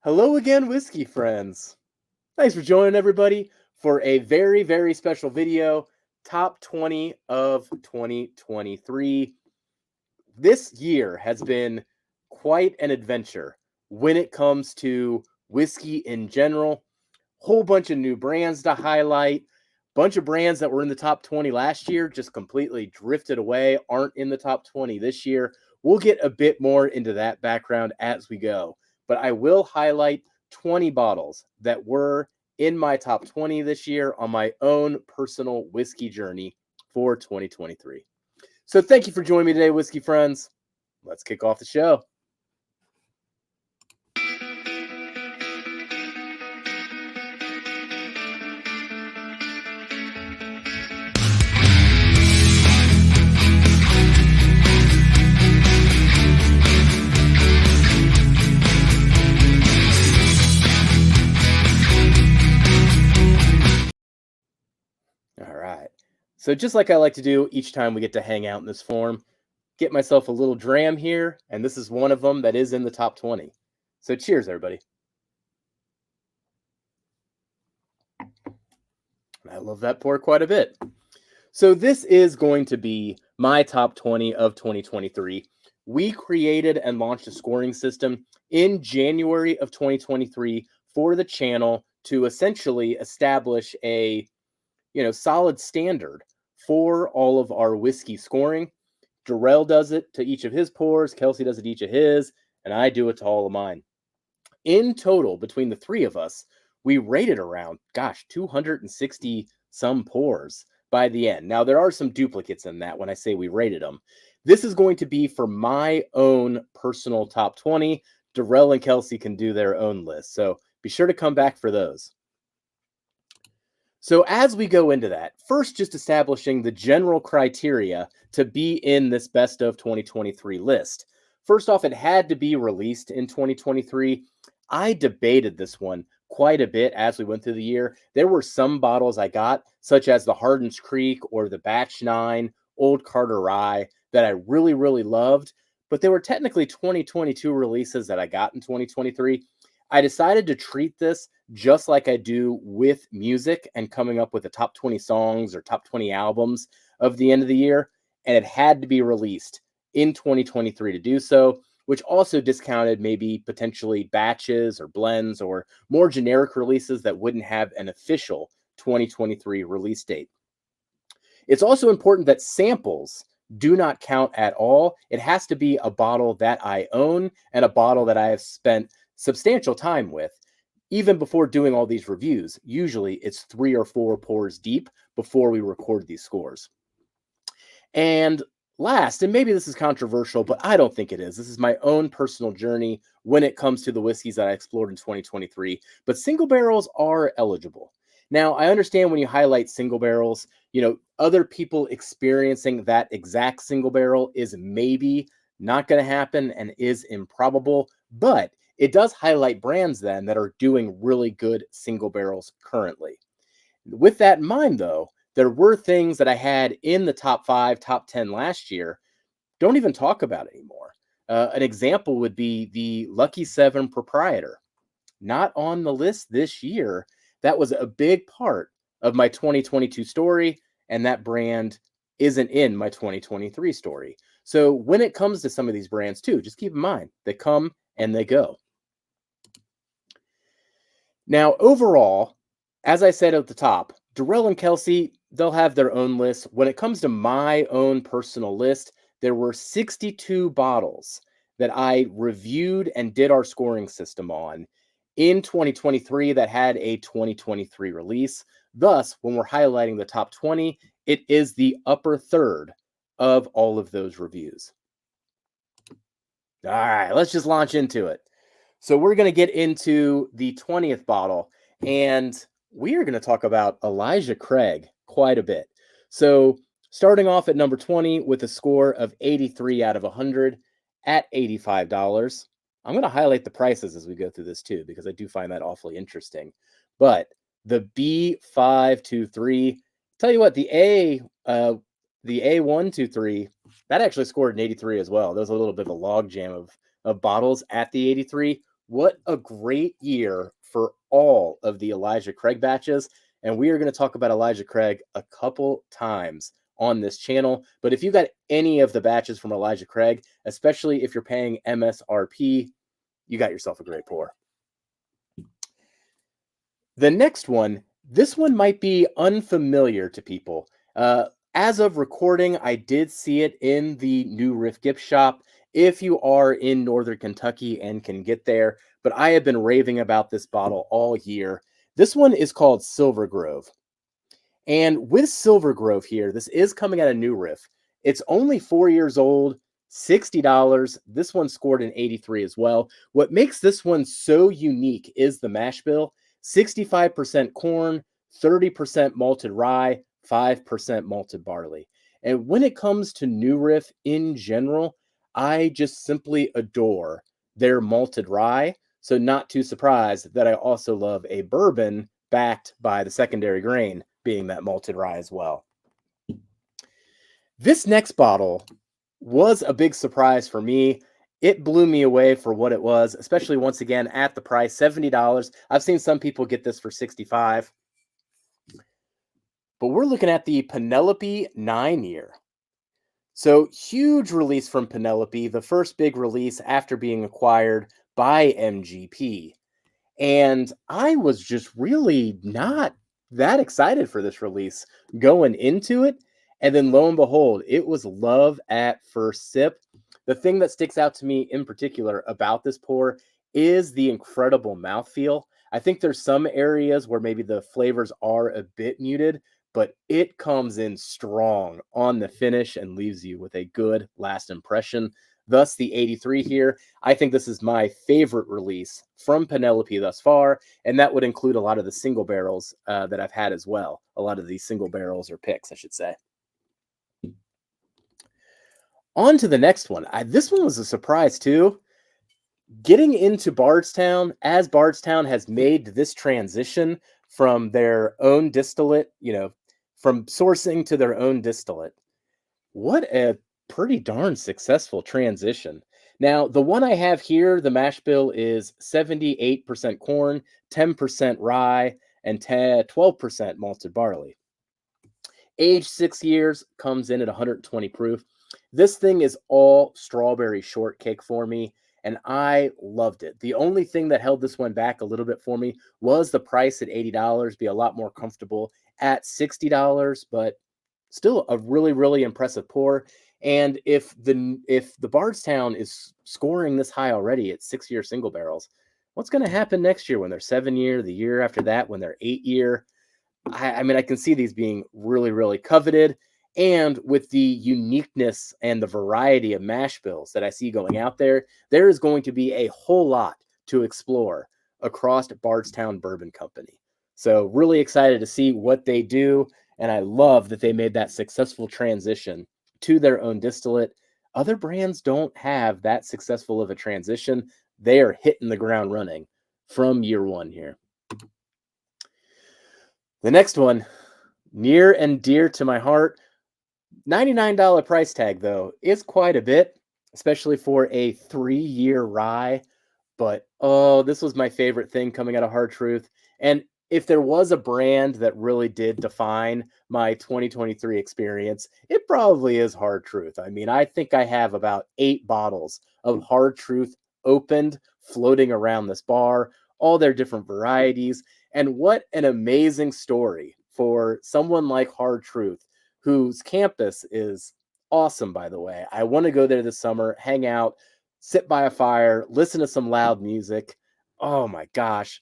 Hello again, whiskey friends. Thanks for joining everybody for a very, very special video, top 20 of 2023. This year has been quite an adventure when it comes to whiskey in general. Whole bunch of new brands to highlight. Bunch of brands that were in the top 20 last year just completely drifted away, aren't in the top 20 this year. We'll get a bit more into that background as we go, but I will highlight 20 bottles that were in my top 20 this year on my own personal whiskey journey for 2023. So thank you for joining me today, whiskey friends. Let's kick off the show. All right. So just like I like to do each time we get to hang out in this form, get myself a little dram here, and this is one of them that is in the top 20. So cheers, everybody. I love that pour quite a bit. So this is going to be my top 20 of 2023. We created and launched a scoring system in January of 2023 for the channel to essentially establish a solid standard for all of our whiskey scoring. Darrell does it to each of his pours, Kelsey does it to each of his, and I do it to all of mine. In total, between the three of us, we rated around, 260 some pours by the end. Now, there are some duplicates in that when I say we rated them. This is going to be for my own personal top 20. Darrell and Kelsey can do their own list, so be sure to come back for those. So as we go into that, first just establishing the general criteria to be in this best of 2023 list. First off, it had to be released in 2023. I debated this one quite a bit as we went through the year. There were some bottles I got, such as the Hardin's Creek or the Batch 9 Old Carter Rye, that I really, really loved, but they were technically 2022 releases that I got in 2023. I decided to treat this just like I do with music and coming up with the top 20 songs or top 20 albums of the end of the year. And it had to be released in 2023 to do so, which also discounted maybe potentially batches or blends or more generic releases that wouldn't have an official 2023 release date. It's also important that samples do not count at all. It has to be a bottle that I own and a bottle that I have spent substantial time with. Even before doing all these reviews, usually it's 3 or 4 pours deep before we record these scores. And last, and maybe this is controversial, but I don't think it is. This is my own personal journey when it comes to the whiskeys that I explored in 2023. But single barrels are eligible. Now, I understand when you highlight single barrels, other people experiencing that exact single barrel is maybe not going to happen and is improbable, but it does highlight brands then that are doing really good single barrels currently. With that in mind, though, there were things that I had in the top 5, top 10 last year. Don't even talk about anymore. An example would be the Lucky 7 Proprietor. Not on the list this year. That was a big part of my 2022 story, and that brand isn't in my 2023 story. So when it comes to some of these brands too, just keep in mind, they come and they go. Now, overall, as I said at the top, Darrell and Kelsey, they'll have their own list. When it comes to my own personal list, there were 62 bottles that I reviewed and did our scoring system on in 2023 that had a 2023 release. Thus, when we're highlighting the top 20, it is the upper third of all of those reviews. All right, let's just launch into it. So we're going to get into the 20th bottle, and we are going to talk about Elijah Craig quite a bit. So starting off at number 20 with a score of 83 out of 100 at $85. I'm going to highlight the prices as we go through this too, because I do find that awfully interesting. But the B523, tell you what, the A123, that actually scored an 83 as well. There was a little bit of a log jam of bottles at the 83. What a great year for all of the Elijah Craig batches. And we are going to talk about Elijah Craig a couple times on this channel. But if you got any of the batches from Elijah Craig, especially if you're paying MSRP, you got yourself a great pour. The next one, this one might be unfamiliar to people. As of recording, I did see it in the New Riff gift shop if you are in Northern Kentucky and can get there. But I have been raving about this bottle all year. This one is called Silver Grove. And with Silver Grove here, this is coming out of New Riff. It's only 4 years old, $60. This one scored an 83 as well. What makes this one so unique is the mash bill. 65% corn, 30% malted rye, 5% malted barley. And when it comes to New Riff in general, I just simply adore their malted rye. So not too surprised that I also love a bourbon backed by the secondary grain being that malted rye as well. This next bottle was a big surprise for me. It blew me away for what it was, especially once again at the price, $70. I've seen some people get this for 65. But we're looking at the Penelope 9-year. So huge release from Penelope, the first big release after being acquired by MGP. And I was just really not that excited for this release going into it. And then lo and behold, it was love at first sip. The thing that sticks out to me in particular about this pour is the incredible mouthfeel. I think there's some areas where maybe the flavors are a bit muted, but it comes in strong on the finish and leaves you with a good last impression. Thus, the 83 here. I think this is my favorite release from Penelope thus far, and that would include a lot of the single barrels that I've had as well. A lot of these single barrels or picks, I should say. On to the next one. This one was a surprise too. Getting into Bardstown, as Bardstown has made this transition from their own distillate, from sourcing to their own distillate. What a pretty darn successful transition. Now, the one I have here, the mash bill is 78% corn, 10% rye, and 12% malted barley. Age 6 years, comes in at 120 proof. This thing is all strawberry shortcake for me, and I loved it. The only thing that held this one back a little bit for me was the price at $80. Be a lot more comfortable at $60, but still a really, really impressive pour. And if the Bardstown is scoring this high already at 6-year single barrels, what's going to happen next year when they're 7-year, the year after that when they're 8-year? I mean, I can see these being really, really coveted. And with the uniqueness and the variety of mash bills that I see going out there, there is going to be a whole lot to explore across Bardstown Bourbon Company. So really excited to see what they do. And I love that they made that successful transition to their own distillate. Other brands don't have that successful of a transition. They are hitting the ground running from year one here. The next one, near and dear to my heart, $99 price tag, though, is quite a bit, especially for a 3-year rye. But, oh, this was my favorite thing coming out of Hard Truth. And if there was a brand that really did define my 2023 experience, it probably is Hard Truth. I mean, I think I have about 8 bottles of Hard Truth opened, floating around this bar, all their different varieties. And what an amazing story for someone like Hard Truth, whose campus is awesome, by the way. I want to go there this summer, hang out, sit by a fire, listen to some loud music. Oh my gosh.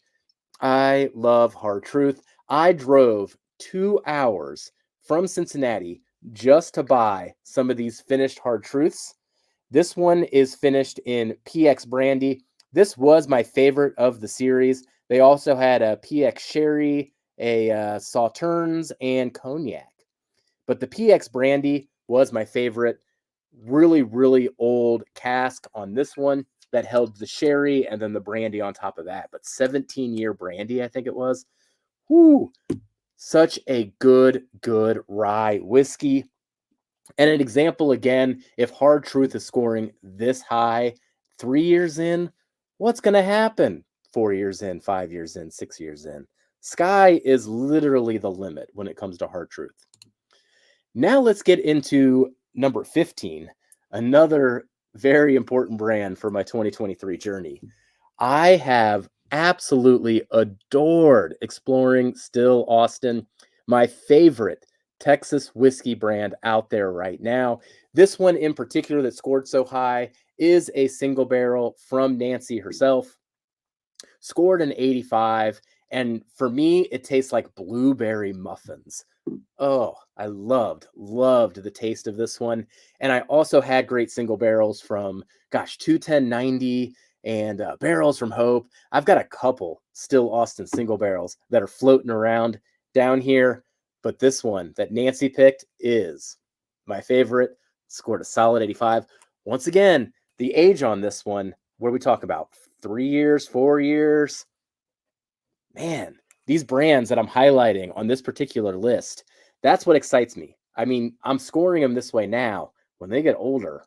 I love Hard Truth. I drove 2 hours from Cincinnati just to buy some of these finished Hard Truths. This one is finished in PX Brandy. This was my favorite of the series. They also had a PX Sherry, a Sauternes, and Cognac. But the PX Brandy was my favorite. Really, really old cask on this one that held the sherry and then the brandy on top of that. But 17-year brandy, I think it was. Whoo! Such a good rye whiskey. And an example again, if Hard Truth is scoring this high 3 years in, What's going to happen 4 years in, 5 years in, 6 years in? Sky is literally the limit when it comes to hard truth. Now let's get into number 15, another very important brand for my 2023 journey. I have absolutely adored exploring Still Austin, my favorite Texas whiskey brand out there right now. This one in particular that scored so high is a single barrel from Nancy herself, scored an 85. And for me, it tastes like blueberry muffins. Oh, I loved the taste of this one. And I also had great single barrels from, gosh, 21090 and barrels from Hope. I've got a couple Still Austin single barrels that are floating around down here. But this one that Nancy picked is my favorite. Scored a solid 85. Once again, the age on this one, where we talk about 3 years, 4 years, man, these brands that I'm highlighting on this particular list, that's what excites me. I mean, I'm scoring them this way now. When they get older,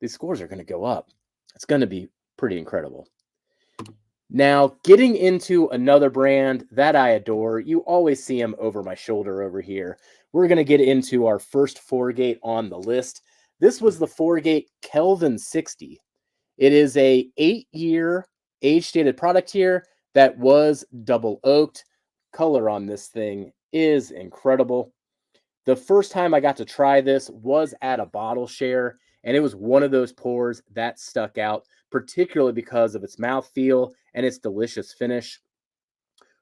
these scores are going to go up. It's going to be pretty incredible. Now, getting into another brand that I adore, you always see them over my shoulder over here. We're going to get into our first Foregate on the list. This was the Foregate Kelvin 60. It is a 8-year age-stated product here that was double oaked. Color on this thing is incredible. The first time I got to try this was at a bottle share, and it was one of those pours that stuck out, particularly because of its mouthfeel and its delicious finish.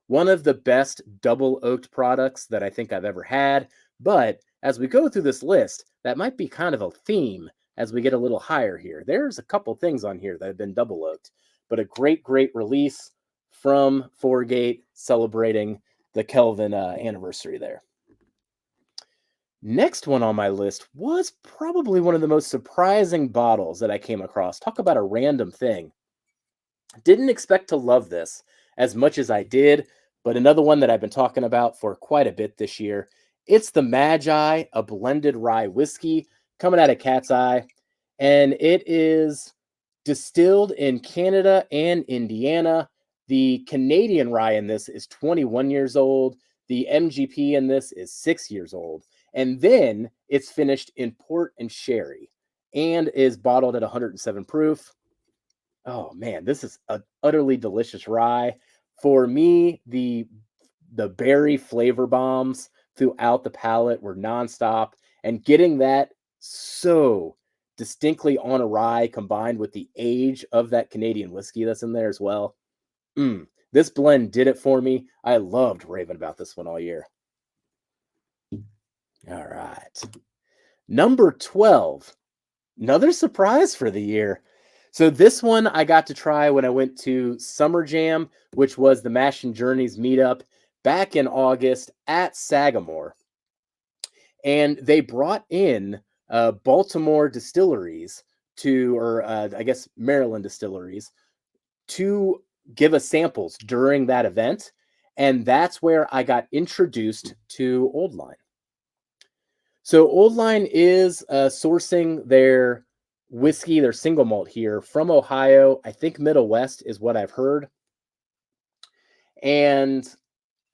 One of the best double oaked products that I think I've ever had. But as we go through this list, that might be kind of a theme as we get a little higher here. There's a couple things on here that have been double oaked, but a great release from Foregate celebrating the Kelvin anniversary there. Next one on my list was probably one of the most surprising bottles that I came across. Talk about a random thing. Didn't expect to love this as much as I did, but another one that I've been talking about for quite a bit this year. It's the Magi, a blended rye whiskey coming out of Cat's Eye, and it is distilled in Canada and Indiana. The Canadian rye in this is 21 years old. The MGP in this is 6 years old. And then it's finished in port and sherry and is bottled at 107 proof. Oh man, this is an utterly delicious rye. For me, the berry flavor bombs throughout the palate were nonstop, and getting that so distinctly on a rye combined with the age of that Canadian whiskey that's in there as well. This blend did it for me. I loved raving about this one all year. All right. Number 12. Another surprise for the year. So this one I got to try when I went to Summer Jam, which was the Mash and Journeys meetup back in August at Sagamore. And they brought in Baltimore distilleries or I guess Maryland distilleries, to give us samples during that event. And that's where I got introduced to Old Line. So Old Line is sourcing their whiskey, their single malt here from Ohio. I think Middle West is what I've heard. And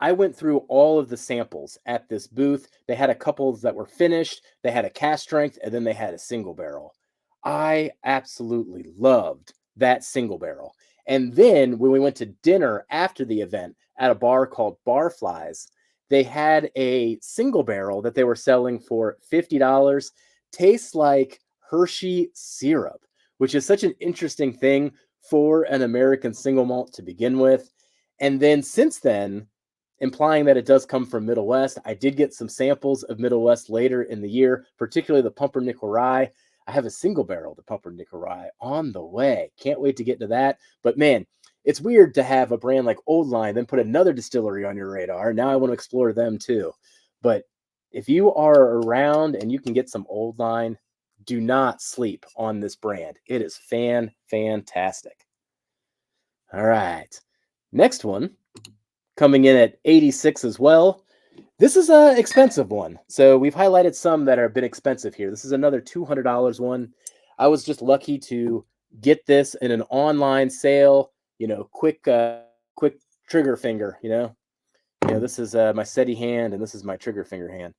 I went through all of the samples at this booth. They had a couple that were finished, they had a cast strength, and then they had a single barrel. I absolutely loved that single barrel. And then when we went to dinner after the event at a bar called Barflies, they had a single barrel that they were selling for $50. Tastes like Hershey syrup, which is such an interesting thing for an American single malt to begin with. And then since then, implying that it does come from Middle West, I did get some samples of Middle West later in the year, particularly the Pumpernickel Rye. I have a single barrel of the Pumpernickel Rye on the way. Can't wait to get to that. But man, it's weird to have a brand like Old Line, then put another distillery on your radar. Now I want to explore them too. But if you are around and you can get some Old Line, do not sleep on this brand. It is fantastic. All right. Next one, coming in at 86 as well. This is an expensive one. So we've highlighted some that are a bit expensive here. This is another $200 one. I was just lucky to get this in an online sale quick trigger finger. This is my steady hand, and this is my trigger finger hand.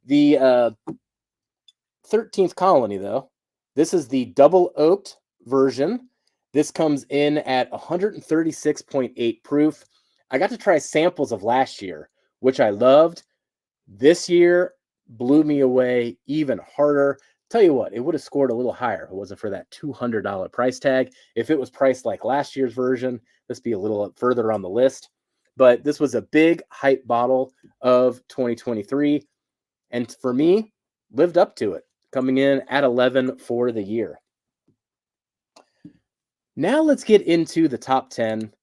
The 13th colony, though, this is the double oaked version. This comes in at 136.8 proof. I got to try samples of last year, which I loved. This year blew me away even harder. Tell you what, it would have scored a little higher if it wasn't for that $200 price tag. If it was priced like last year's version, this would be a little further on the list. But this was a big hype bottle of 2023. And for me, lived up to it, coming in at 11 for the year. Now let's get into the top 10.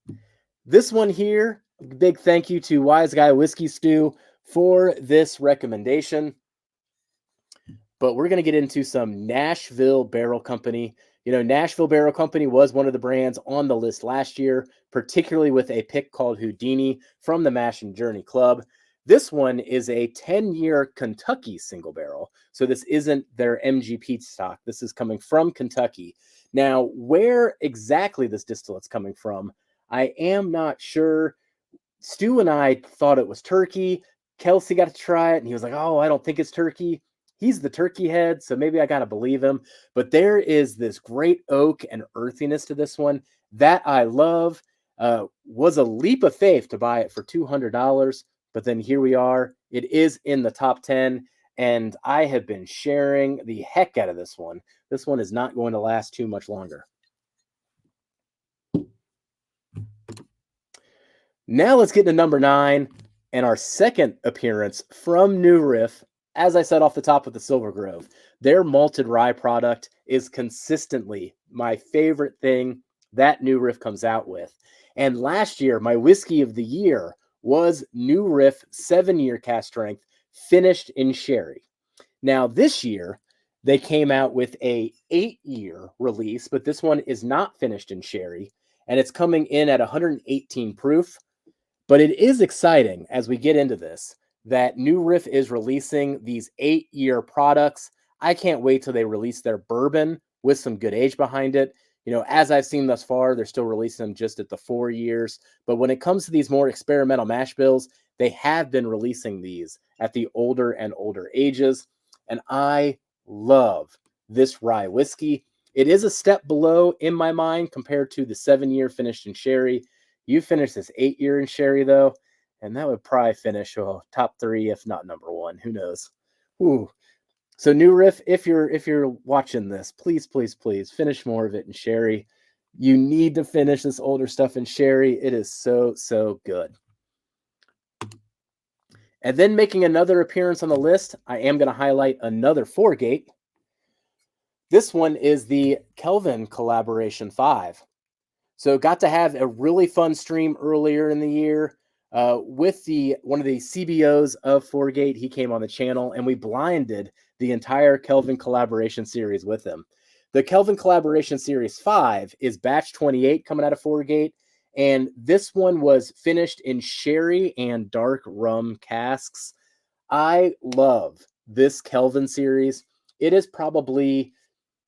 This one here, big thank you to Wise Guy Whiskey Stew for this recommendation. But we're going to get into some Nashville Barrel Company. Nashville Barrel Company was one of the brands on the list last year, particularly with a pick called Houdini from the Mash and Journey Club. This one is a 10-year Kentucky single barrel. So this isn't their MGP stock. This is coming from Kentucky. Now, where exactly this distillate's coming from, I am not sure. Stu and I thought it was turkey. Kelsey got to try it, and he was like, oh, I don't think it's turkey. He's the turkey head, so maybe I got to believe him. But there is this great oak and earthiness to this one that I love. Was a leap of faith to buy it for $200, but then here we are. It is in the top 10, and I have been sharing the heck out of this one. This one is not going to last too much longer. Now let's get to number 9 and our second appearance from New Riff. As I said off the top with the Silver Grove, their malted rye product is consistently my favorite thing that New Riff comes out with. And last year, my whiskey of the year was New Riff 7-year cask strength, finished in sherry. Now this year, they came out with a 8-year release, but this one is not finished in sherry, and it's coming in at 118 proof. But it is exciting as we get into this that New Riff is releasing these 8-year products. I can't wait till they release their bourbon with some good age behind it. As I've seen thus far, they're still releasing them just at the 4 years. But when it comes to these more experimental mash bills, they have been releasing these at the older and older ages. And I love this rye whiskey. It is a step below in my mind compared to the 7-year finished in sherry. You finished this 8-year in sherry, though, and that would probably finish top 3, if not number 1. Who knows? Ooh. So New Riff, if you're watching this, please, please, please finish more of it in sherry. You need to finish this older stuff in sherry. It is so, so good. And then making another appearance on the list, I am going to highlight another 4-gate. This one is the Kelvin Collaboration 5. So got to have a really fun stream earlier in the year with one of the CBOs of 4-gate. He came on the channel, and we blinded the entire Kelvin Collaboration series with him. The Kelvin Collaboration Series 5 is batch 28 coming out of 4-gate, and this one was finished in sherry and dark rum casks. I love this Kelvin series. It is probably,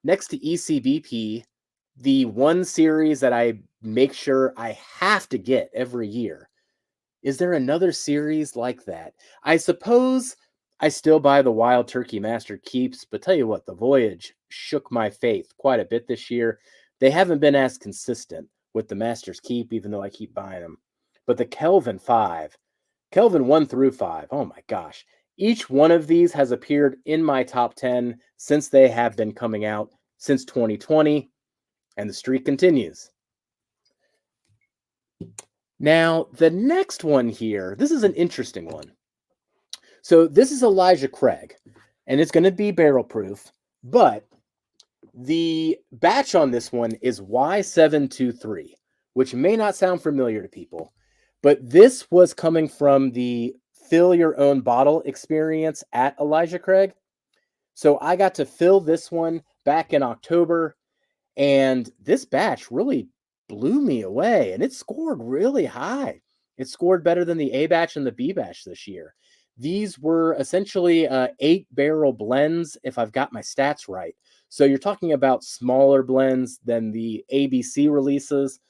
next to ECBP, the one series that I make sure I have to get every year. Is there another series like that? I suppose I still buy the Wild Turkey Master Keeps, but tell you what, the Voyage shook my faith quite a bit this year. They haven't been as consistent with the Master's Keep, even though I keep buying them. But the Kelvin 5, Kelvin 1 through 5, oh my gosh. Each one of these has appeared in my top 10 since they have been coming out since 2020. And the streak continues. Now, the next one here, this is an interesting one. So this is Elijah Craig, and it's going to be barrel proof, but the batch on this one is Y723, which may not sound familiar to people, but this was coming from the fill your own bottle experience at Elijah Craig. So I got to fill this one back in October, and this batch really blew me away, and it scored really high. It scored better than the A batch and the B batch this year. These were essentially 8-barrel blends, if I've got my stats right. So you're talking about smaller blends than the ABC releases.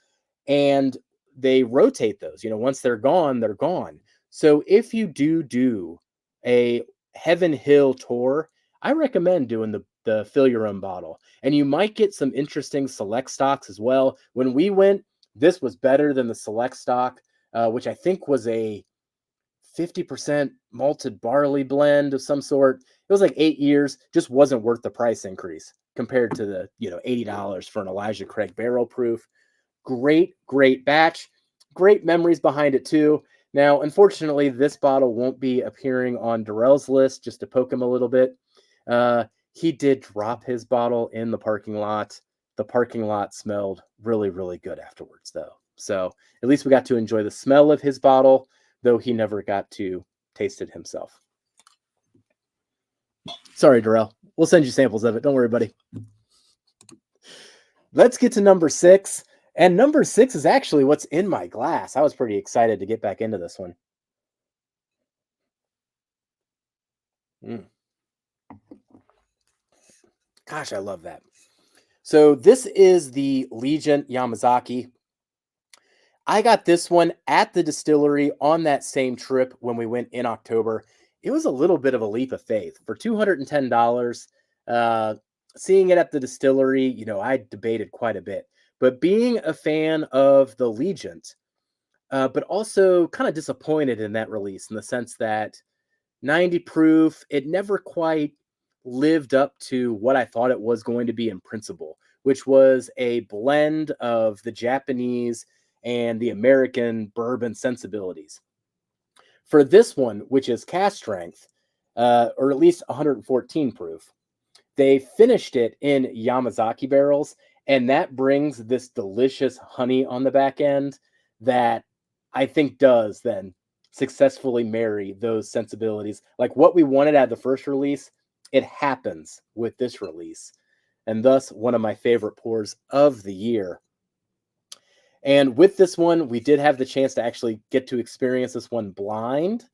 and they rotate those. Once they're gone, they're gone. So if you do a Heaven Hill tour, I recommend doing the fill your own bottle, and you might get some interesting select stocks as well. When we went, this was better than the select stock, which I think was a 50% malted barley blend of some sort. It was like 8 years, just wasn't worth the price increase compared to the $80 for an Elijah Craig barrel proof. Great batch, great memories behind it too. Now, unfortunately, this bottle won't be appearing on Darrell's list. Just to poke him a little bit, he did drop his bottle in the parking lot. The parking lot smelled really good afterwards, though. So at least we got to enjoy the smell of his bottle, though he never got to taste it himself. Sorry, Darrell. We'll send you samples of it. Don't worry, buddy. Let's get to number 6. And number 6 is actually what's in my glass. I was pretty excited to get back into this one. Gosh, I love that. So this is the Legion Yamazaki. I got this one at the distillery on that same trip when we went in October. It was a little bit of a leap of faith. For $210, seeing it at the distillery, I debated quite a bit. But being a fan of the Legion, but also kind of disappointed in that release in the sense that 90 proof, it never quite lived up to what I thought it was going to be in principle, which was a blend of the Japanese and the American bourbon sensibilities. For this one, which is cask strength, or at least 114 proof, they finished it in Yamazaki barrels, and that brings this delicious honey on the back end that I think does then successfully marry those sensibilities. Like what we wanted out of the first release, it happens with this release, and thus one of my favorite pours of the year. And with this one, we did have the chance to actually get to experience this one blind,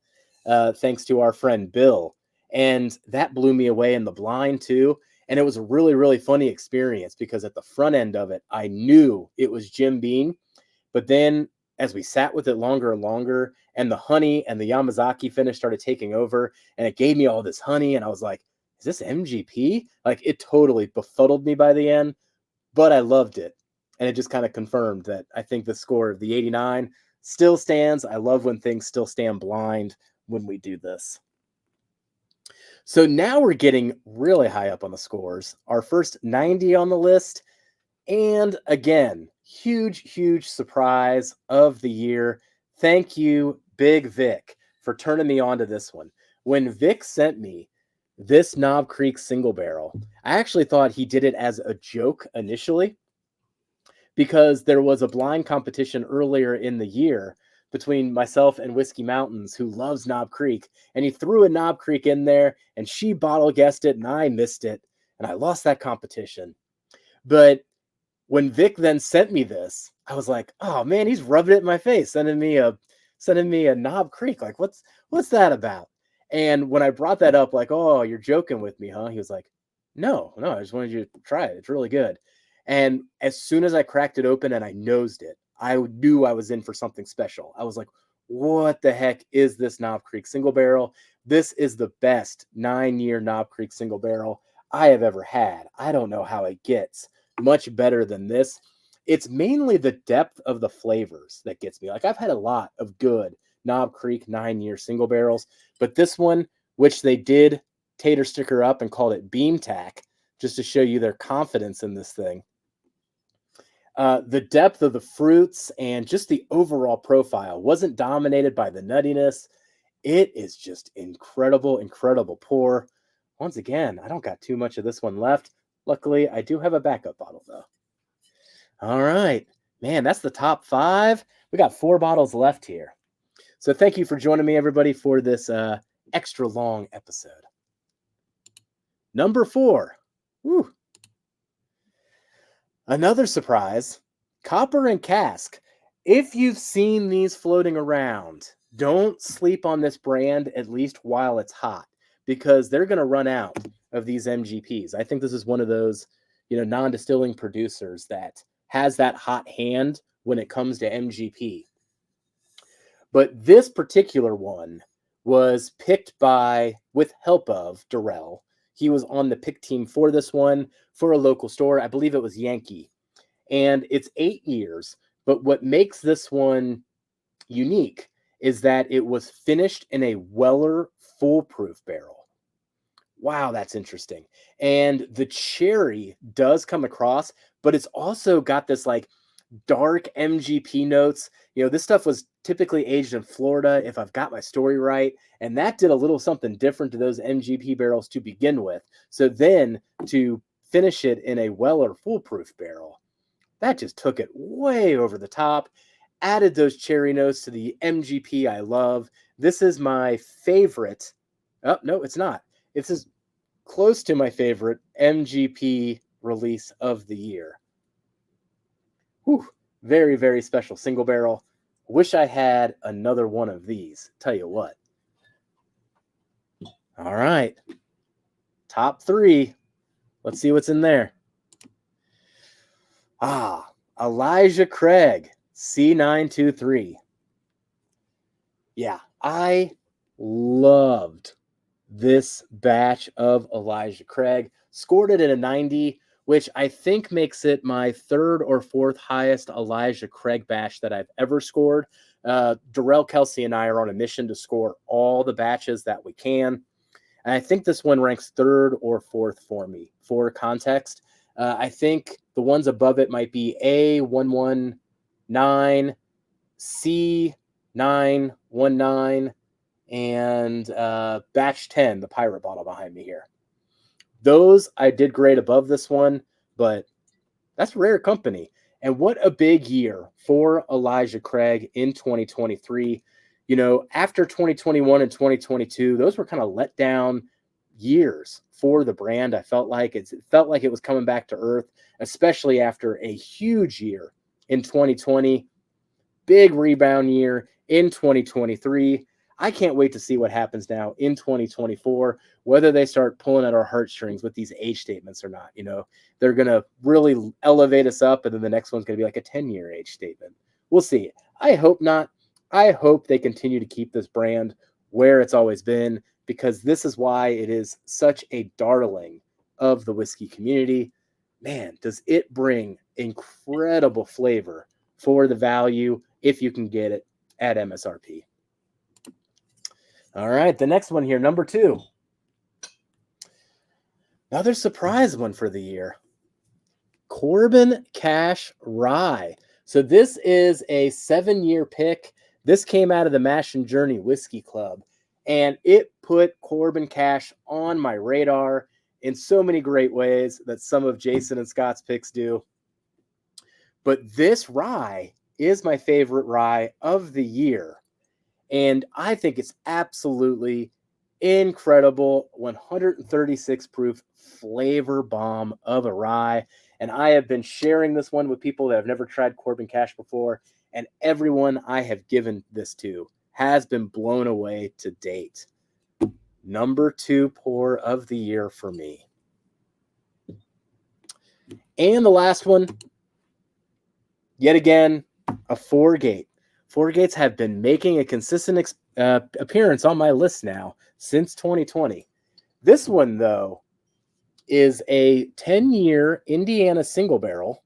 thanks to our friend Bill. And that blew me away in the blind too. And it was a really funny experience because at the front end of it, I knew it was Jim Beam. But then as we sat with it longer and longer, and the honey and the Yamazaki finish started taking over, and it gave me all this honey, and I was like, is this MGP? Like, it totally befuddled me by the end, but I loved it. And it just kind of confirmed that I think the score of the 89 still stands. I love when things still stand blind when we do this. So now we're getting really high up on the scores. Our first 90 on the list. And again, huge surprise of the year. Thank you, Big Vic, for turning me on to this one. When Vic sent me this Knob Creek single barrel, I actually thought he did it as a joke initially, because there was a blind competition earlier in the year between myself and Whiskey Mountains, who loves Knob Creek, and he threw a Knob Creek in there, and she bottle guessed it, and I missed it, and I lost that competition. But when Vic then sent me this, I was like, oh man, he's rubbing it in my face, sending me a Knob Creek. Like, what's that about? And when I brought that up, like, oh, you're joking with me, huh? He was like, no, I just wanted you to try it. It's really good. And as soon as I cracked it open and I nosed it, I knew I was in for something special. I was like, what the heck is this Knob Creek single barrel? This is the best 9-year Knob Creek single barrel I have ever had. I don't know how it gets much better than this. It's mainly the depth of the flavors that gets me. Like, I've had a lot of good Knob Creek 9-year single barrels, but this one, which they did tater sticker up and called it Beam Tack, just to show you their confidence in this thing. The depth of the fruits and just the overall profile wasn't dominated by the nuttiness. It is just incredible pour. Once again, I don't got too much of this one left. Luckily, I do have a backup bottle, though. All right. Man, that's the top 5. We got 4 bottles left here. So thank you for joining me, everybody, for this extra long episode. Number 4. Woo. Another surprise, Copper and Cask. If you've seen these floating around, don't sleep on this brand, at least while it's hot, because they're going to run out of these MGPs. I think this is one of those, non-distilling producers that has that hot hand when it comes to MGP. But this particular one was picked with help of Durrell. He was on the pick team for this one for a local store. I believe it was Yankee. And it's 8 years. But what makes this one unique is that it was finished in a Weller foolproof barrel. Wow, that's interesting. And the cherry does come across, but it's also got this like dark MGP notes. This stuff was typically aged in Florida, if I've got my story right. And that did a little something different to those MGP barrels to begin with. So then to finish it in a Weller foolproof barrel, that just took it way over the top, added those cherry notes to the MGP I love. This is my favorite. Oh, no, it's not. It's as close to my favorite MGP release of the year. Whew, very, very special single barrel. Wish I had another one of these. Tell you what. All right. Top 3. Let's see what's in there. Elijah Craig, C923. Yeah, I loved this batch of Elijah Craig. Scored it at a 90, which I think makes it my 3rd or 4th highest Elijah Craig batch that I've ever scored. Darrell Kelsey and I are on a mission to score all the batches that we can. And I think this one ranks 3rd or 4th for me. For context, I think the ones above it might be A119, C919, and batch 10, the pirate bottle behind me here. Those I did great above this one, but that's rare company. And what a big year for Elijah Craig in 2023. After 2021 and 2022, those were kind of let down years for the brand. I felt like it was coming back to earth, especially after a huge year in 2020, big rebound year in 2023. I can't wait to see what happens now in 2024, whether they start pulling at our heartstrings with these age statements or not. They're going to really elevate us up, and then the next one's going to be like a 10-year age statement. We'll see. I hope not. I hope they continue to keep this brand where it's always been, because this is why it is such a darling of the whiskey community. Man, does it bring incredible flavor for the value if you can get it at MSRP. All right, the next one here, number 2. Another surprise one for the year. Corbin Cash Rye. So this is a 7-year pick. This came out of the Mash and Journey Whiskey Club, and it put Corbin Cash on my radar in so many great ways that some of Jason and Scott's picks do. But this rye is my favorite rye of the year. And I think it's absolutely incredible 136 proof flavor bomb of a rye. And I have been sharing this one with people that have never tried Corbin Cash before. And everyone I have given this to has been blown away to date. Number 2 pour of the year for me. And the last one, yet again, a 4-gate. 4-gates have been making a consistent appearance on my list now since 2020. This one, though, is a 10-year Indiana single barrel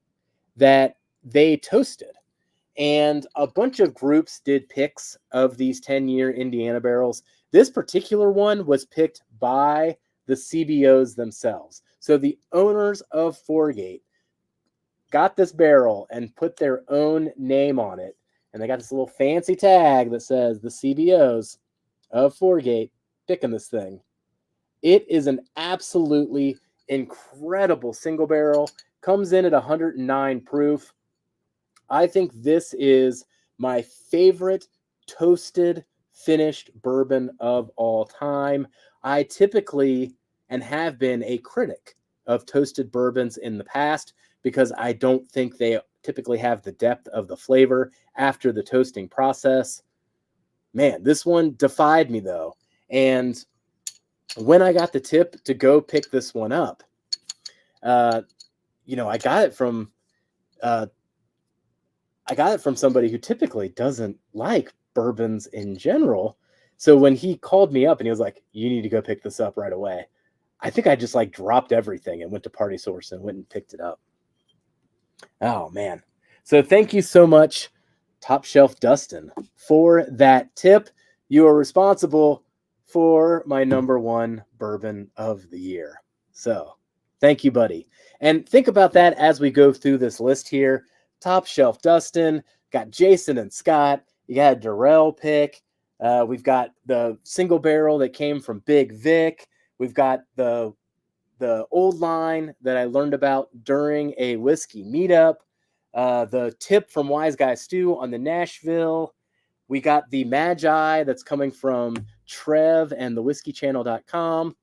that they toasted. And a bunch of groups did picks of these 10-year Indiana barrels. This particular one was picked by the CBOs themselves. So the owners of 4-gate got this barrel and put their own name on it. And they got this little fancy tag that says the CBOs of 4-gate picking this thing. It is an absolutely incredible single barrel. Comes in at 109 proof. I think this is my favorite toasted finished bourbon of all time. I typically and have been a critic of toasted bourbons in the past because I don't think they typically have the depth of the flavor after the toasting process. Man, this one defied me though. And when I got the tip to go pick this one up, I got it from, I got it from somebody who typically doesn't like bourbons in general. So when he called me up and he was like, "You need to go pick this up right away," I think I just like dropped everything and went to Party Source and went and picked it up. Oh man. So thank you so much, Top Shelf Dustin, for that tip. You are responsible for my number one bourbon of the year. So thank you, buddy. And think about that as we go through this list here. Top Shelf Dustin, got Jason and Scott. You got a Darrell pick. We've got the single barrel that came from Big Vic. We've got the old line that I learned about during a whiskey meetup, the tip from Wise Guy Stew on the Nashville. We got the Magi that's coming from Trev and the whiskeychannel.com.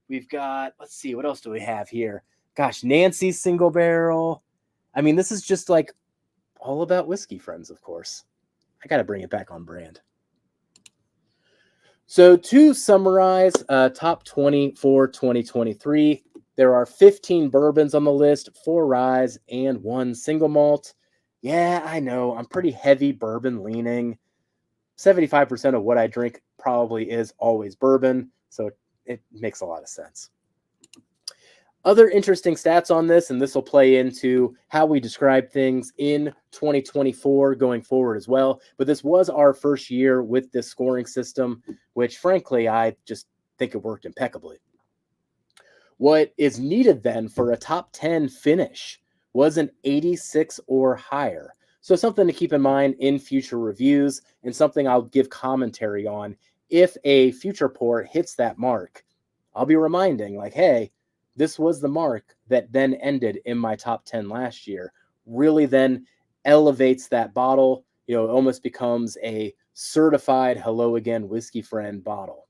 We've got, let's see, what else do we have here? Gosh, Nancy's single barrel. I mean, this is just like all about whiskey friends, of course. I got to bring it back on brand. So to summarize, top 20 for 2023, there are 15 bourbons on the list, 4 rye and 1 single malt. Yeah, I know, I'm pretty heavy bourbon leaning. 75% of what I drink probably is always bourbon, so it makes a lot of sense. Other interesting stats on this, and this will play into how we describe things in 2024 going forward as well. But this was our first year with this scoring system, which frankly, I just think it worked impeccably. What is needed then for a top 10 finish was an 86 or higher. So something to keep in mind in future reviews and something I'll give commentary on if a future pour hits that mark. I'll be reminding like, hey, this was the mark that then ended in my top 10 last year. Really then elevates that bottle. You know, it almost becomes a certified Hello Again Whiskey Friend bottle.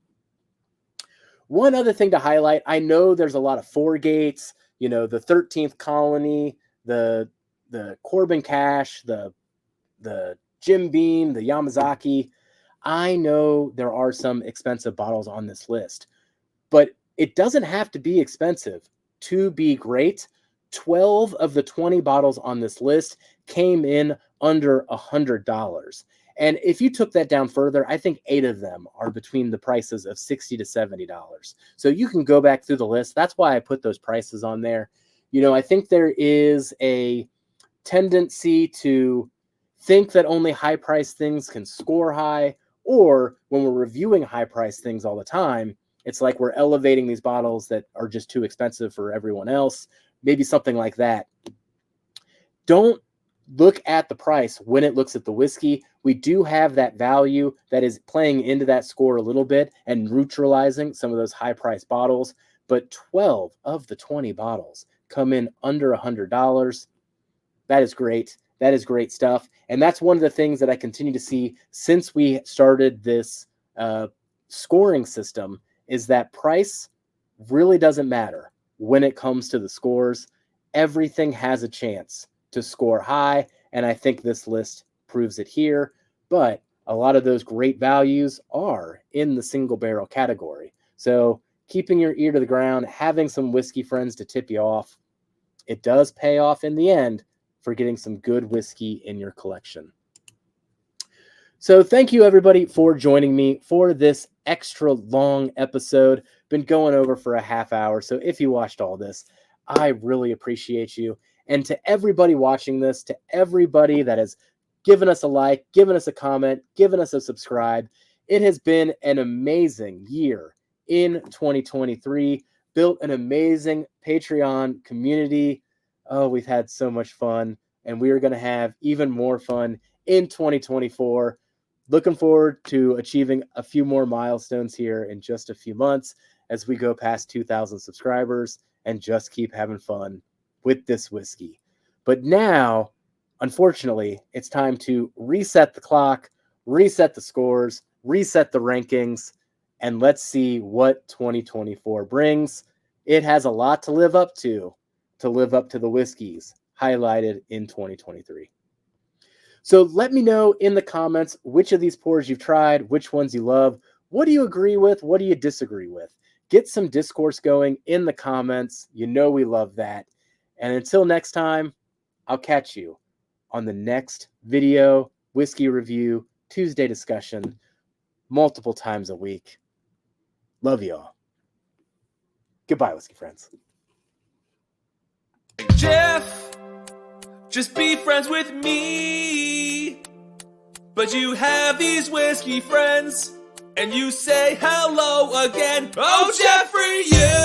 One other thing to highlight, I know there's a lot of four gates, you know, the 13th Colony, the Corbin Cash, the Jim Beam, the Yamazaki. I know there are some expensive bottles on this list, but it doesn't have to be expensive to be great. 12 of the 20 bottles on this list came in under $100. And if you took that down further, I think 8 of them are between the prices of $60 to $70. So you can go back through the list. That's why I put those prices on there. You know, I think there is a tendency to think that only high-priced things can score high, or when we're reviewing high-priced things all the time, it's like we're elevating these bottles that are just too expensive for everyone else. Maybe something like that. Don't look at the price when it looks at the whiskey. We do have that value that is playing into that score a little bit and neutralizing some of those high-priced bottles. But 12 of the 20 bottles come in under $100. That is great. That is great stuff. And that's one of the things that I continue to see since we started this scoring system, is that price really doesn't matter when it comes to the scores. Everything has a chance to score high, and I think this list proves it here. But a lot of those great values are in the single barrel category. So keeping your ear to the ground, having some whiskey friends to tip you off, it does pay off in the end for getting some good whiskey in your collection. So thank you, everybody, for joining me for this extra long episode. Been going over for a half hour, so if you watched all this, I really appreciate you. And to everybody watching this, to everybody that has given us a like, given us a comment, given us a subscribe, it has been an amazing year in 2023. Built an amazing Patreon community. Oh, we've had so much fun, and we are going to have even more fun in 2024. Looking forward to achieving a few more milestones here in just a few months as we go past 2,000 subscribers and just keep having fun with this whiskey. But now, unfortunately, it's time to reset the clock, reset the scores, reset the rankings, and let's see what 2024 brings. It has a lot to live up to the whiskeys highlighted in 2023. So let me know in the comments which of these pours you've tried, which ones you love. What do you agree with? What do you disagree with? Get some discourse going in the comments. You know we love that. And until next time, I'll catch you on the next video, whiskey review, Tuesday discussion, multiple times a week. Love you all. Goodbye, whiskey friends. Jeff, just be friends with me. But you have these whiskey friends, and you say hello again. Oh, Jeffrey, you